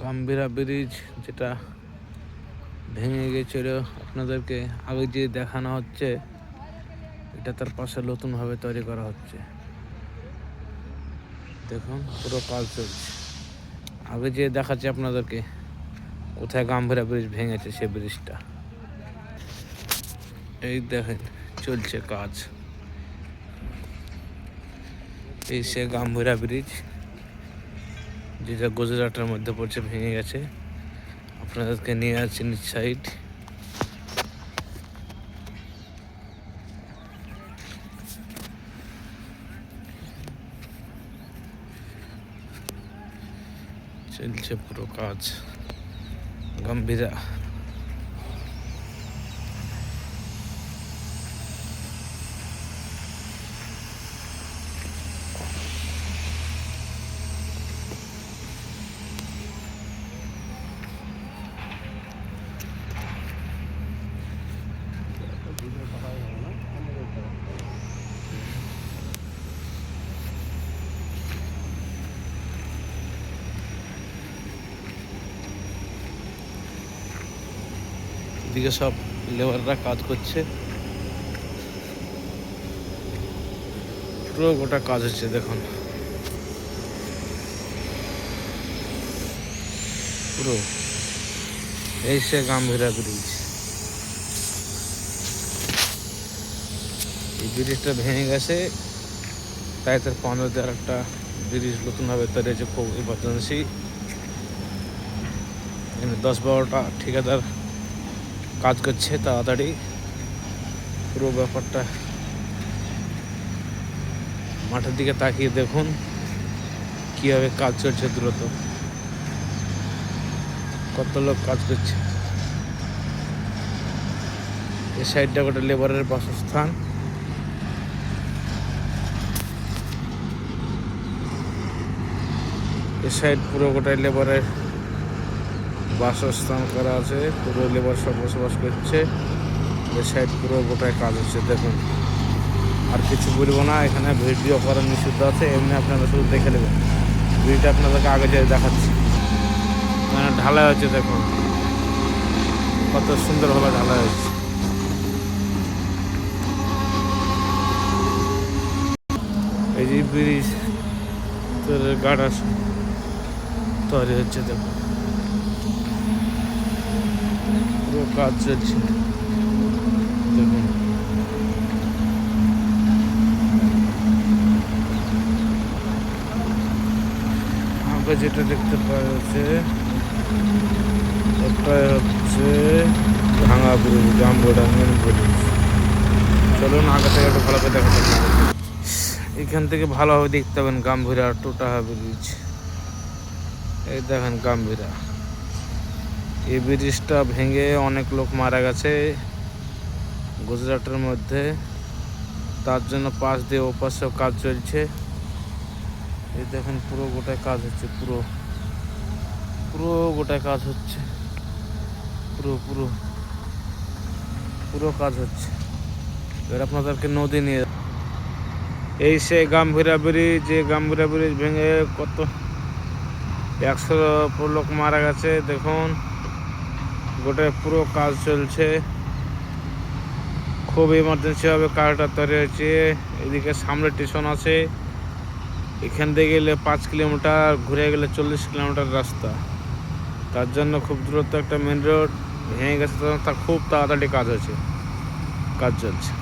গাম্ভীরা bridge যেটা ভেঙে গেছিল আপনাদেরকে আগে যে দেখানো হচ্ছে, এটা তার পাশে নতুনভাবে তৈরি করা হচ্ছে। দেখুন পুরো কাজ চলছে। আগে যে দেখাচ্ছে আপনাদেরকে কোথায় গাম্ভীরা ব্রিজ ভেঙেছে, সে ব্রিজটা এই দেখেন চলছে কাজ। এই সে গাম্ভীরা ব্রিজ যেটা গুজরাটের মধ্যে পড়ছে, ভেঙে গেছে। আপনাদেরকে নিয়ে আসছি নিচ সাইড। চলছে পুরো কাজ গাম্ভীরা। এদিকে সব লেবাররা কাজ করছে, পুরো গোটা কাজ হচ্ছে। দেখুন পুরো এই সে গাম্ভীরা ব্রিজ। এই ব্রিজটা ভেঙে গেছে, তাই তার 15 একটা ব্রিজ নতুনভাবে তৈরি হয়েছে। খুব ইমার্জেন্সি, 10-12টা ঠিকাদার কাজ করছে তাড়াতাড়ি। পুরো ব্যাপারটা মাঠের দিকে তাকিয়ে দেখুন কীভাবে কাজ চলছে দ্রুত, কত লোক কাজ করছে। এই সাইডটা গোটা লেবারের বাসস্থান। এই সাইড পুরো গোটাই লেবারের বাসস্থান করা আছে, পুরো লেবার সব বসবাস করছে। এই সাইড পুরো গোটায় কাজ হচ্ছে। দেখুন আর কিছু বলবো না, এখানে ভিডিও করার নিষিদ্ধ আছে। এমনি আপনারা শুধু দেখে নেবেন। ভিডিওটা আপনাদেরকে আগে যেয়ে দেখাচ্ছি। মানে ঢালাই হচ্ছে, দেখুন কত সুন্দরভাবে ঢালাই হচ্ছে। এই যে ব্রিজ গাড়া তৈরি হচ্ছে, দেখুন পুরো কাজ চলছে। দেখুন আমাকে যেটা দেখতে পাওয়া যাচ্ছে, একটাই হচ্ছে ভাঙা ব্রিজ, গাম্ভীরা মেন ব্রিজ। চলুন আগে থেকে একটু ভালো করে দেখাতে পারবো। এখান থেকে ভালোভাবে দেখতে পাবেন গাম্ভীরা টোটাহা ব্রিজ। এই দেখেন গাম্ভীরা। এই ব্রিজটা ভেঙে অনেক লোক মারা গেছে গুজরাটের মধ্যে, তার জন্য পাশ দিয়ে ওপাশেও কাজ চলছে। এই দেখেন পুরো গোটায় কাজ হচ্ছে, পুরো পুরো গোটায় কাজ হচ্ছে, পুরো পুরো পুরো কাজ হচ্ছে। এবার আপনাদেরকে নদী নিয়ে, এই সে গাম্ভীরা ব্রিজ। যে গাম্ভীরা ব্রিজ ভেঙে কত 100 লোক মারা গেছে। দেখুন গোটায় পুরো কাজ চলছে, খুব ইমার্জেন্সিভাবে কাজটা তৈরি হয়েছে। এদিকে সামনে স্টেশন আছে, এখান থেকে গেলে 5 কিলোমিটার, ঘুরে গেলে 40 কিলোমিটার রাস্তা। তার জন্য খুব দ্রুত একটা মেন রোড ভেঙে গেছে, তা খুব তাড়াতাড়ি কাজ হয়েছে, কাজ চলছে।